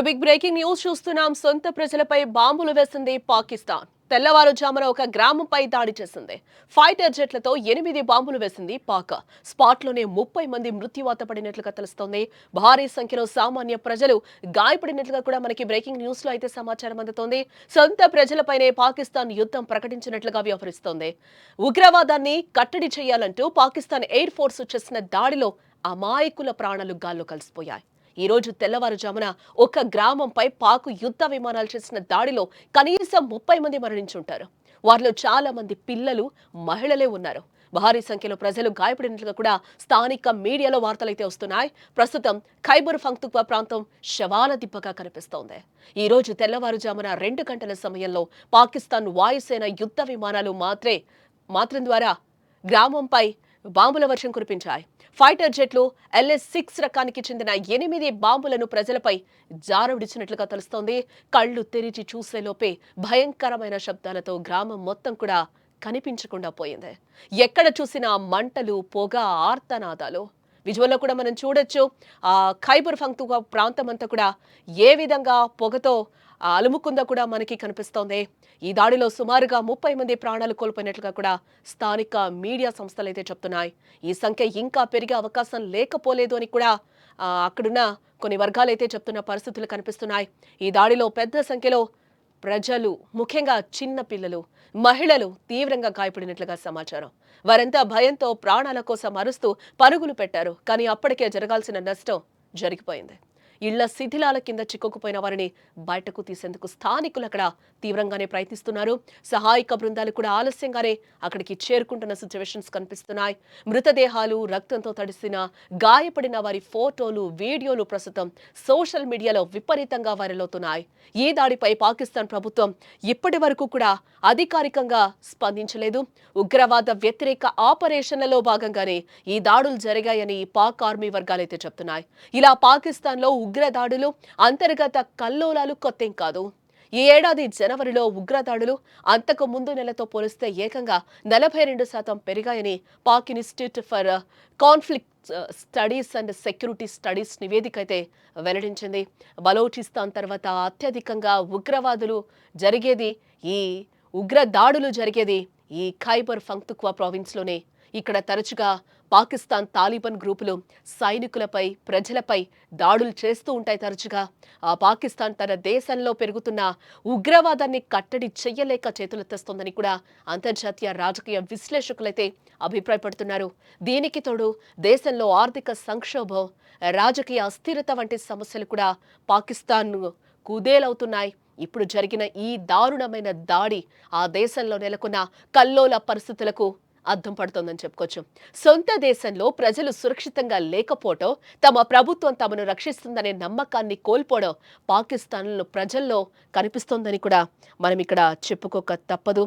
Big breaking news చూస్తున్నాం. సొంత ప్రజలపై బాంబులు వేసింది పాకిస్తాన్. తెల్లవారుజామున ఒక గ్రామంపై దాడి చేసింది. ఫైటర్ జెట్లతో 8 బాంబులు వేసింది పాక్. స్పాట్లోనే 30 మంది మృత్యువాత పడినట్లుగా తెలుస్తోంది. భారీ సంఖ్యలో సామాన్య ప్రజలు గాయపడినట్లుగా కూడా మనకి బ్రేకింగ్ న్యూస్ లో అయితే సమాచారం అందుతోంది. సొంత ప్రజలపైనే పాకిస్తాన్ యుద్ధం ప్రకటించినట్లుగా వ్యవహరిస్తోంది. ఉగ్రవాదాన్ని కట్టడి చేయాలంటూ పాకిస్తాన్ ఎయిర్ ఫోర్స్ చేసిన దాడిలో అమాయకుల ప్రాణాలు గాల్లో కలిసిపోయాయి. ఈ రోజు తెల్లవారుజామున ఒక గ్రామంపై పాక్ యుద్ధ విమానాలు చేసిన దాడిలో కనీసం 30 మంది మరణించుంటారు. వారిలో చాలా మంది పిల్లలు, మహిళలే ఉన్నారు. భారీ సంఖ్యలో ప్రజలు గాయపడినట్లుగా కూడా స్థానిక మీడియాలో వార్తలైతే వస్తున్నాయి. ప్రస్తుతం ఖైబర్ పఖ్తూన్ఖ్వా ప్రాంతం శవాల దిబ్బగా కనిపిస్తోంది. ఈ రోజు తెల్లవారుజామున 2 గంటల సమయంలో పాకిస్తాన్ వాయుసేన యుద్ధ విమానాలు మాత్రం ద్వారా గ్రామంపై బాంబుల వర్షం కురిపించాయి. ఫైటర్ జెట్లు LS-6 రకానికి చెందిన 8 బాంబులను ప్రజలపై జారవిడిచినట్లుగా తెలుస్తోంది. కళ్లు తెరిచి చూసేలోపే భయంకరమైన శబ్దాలతో గ్రామం మొత్తం కూడా కనిపించకుండా పోయింది. ఎక్కడ చూసినా మంటలు, పొగ, ఆర్తనాదాలు. విజువల్లో కూడా మనం చూడొచ్చు. ఖైబర్ పఖ్తూన్ఖ్వా ప్రాంతం అంతా కూడా ఏ విధంగా పొగతో అలుముకుందో కూడా మనకి కనిపిస్తోంది. ఈ దాడిలో సుమారుగా 30 మంది ప్రాణాలు కోల్పోయినట్లుగా కూడా స్థానిక మీడియా సంస్థలు అయితే చెప్తున్నాయి. ఈ సంఖ్య ఇంకా పెరిగే అవకాశం లేకపోలేదు అని కూడా అక్కడున్న కొన్ని వర్గాలు అయితే చెప్తున్న పరిస్థితులు కనిపిస్తున్నాయి. ఈ దాడిలో పెద్ద సంఖ్యలో ప్రజలు, ముఖ్యంగా చిన్న పిల్లలు, మహిళలు తీవ్రంగా గాయపడినట్లుగా సమాచారం. వారంతా భయంతో ప్రాణాల కోసం అరుస్తూ పరుగులు పెట్టారు. కానీ అప్పటికే జరగాల్సిన నష్టం జరిగిపోయింది. ఇళ్ల శిథిలాల కింద చిక్కుకుపోయిన వారిని బయటకు తీసేందుకు స్థానికులు అక్కడ తీవ్రంగానే ప్రయత్నిస్తున్నారు. సహాయక బృందాలు కూడా ఆలస్యంగానే అక్కడికి చేరుకుంటున్న సిచ్యువేషన్స్ కనిపిస్తున్నాయి. మృతదేహాలు, రక్తంతో తడిసిన, గాయపడిన వారి ఫోటోలు, వీడియోలు ప్రస్తుతం సోషల్ మీడియాలో విపరీతంగా వైరల్ అవుతున్నాయి. ఈ దాడిపై పాకిస్తాన్ ప్రభుత్వం ఇప్పటి వరకు కూడా అధికారికంగా స్పందించలేదు. ఉగ్రవాద వ్యతిరేక ఆపరేషన్లలో భాగంగానే ఈ దాడులు జరిగాయని పాక్ ఆర్మీ వర్గాలైతే చెప్తున్నాయి. ఇలా పాకిస్తాన్లో ఉగ్రదాడులు, అంతర్గత కల్లోలాలు కొత్తేం కాదు. ఈ ఏడాది జనవరిలో ఉగ్రదాడులు అంతకు ముందు నెలతో పోలిస్తే ఏకంగా 42% పెరిగాయని Pak institute for conflict studies and security studies నివేదిక అయితే వెల్లడించింది. బలోచిస్తాన్ తర్వాత అత్యధికంగా ఉగ్రదాడులు జరిగేది ఈ ఖైబర్ పఖ్తూన్ఖ్వా ప్రావిన్స్లోనే. ఇక్కడ తరచుగా పాకిస్తాన్ తాలిబాన్ గ్రూపులు సైనికులపై, ప్రజలపై దాడులు చేస్తూ ఉంటాయి. తరచుగా పాకిస్తాన్ తన దేశంలో పెరుగుతున్న ఉగ్రవాదాన్ని కట్టడి చెయ్యలేక చేతులెత్తేస్తోందని కూడా అంతర్జాతీయ రాజకీయ విశ్లేషకులైతే అభిప్రాయపడుతున్నారు. దీనికి తోడు దేశంలో ఆర్థిక సంక్షోభం, రాజకీయ అస్థిరత వంటి సమస్యలు కూడా పాకిస్తాన్ కుదేలవుతున్నాయి. ఇప్పుడు జరిగిన ఈ దారుణమైన దాడి ఆ దేశంలో నెలకొన్న కల్లోల పరిస్థితులకు అద్దం పడుతోందని చెప్పుకోవచ్చు. సొంత దేశంలో ప్రజలు సురక్షితంగా లేకపోవడం, తమ ప్రభుత్వం తమను రక్షిస్తుందనే నమ్మకాన్ని కోల్పోవడం పాకిస్తాన్లో ప్రజల్లో కనిపిస్తోందని కూడా మనం ఇక్కడ చెప్పుకోక తప్పదు.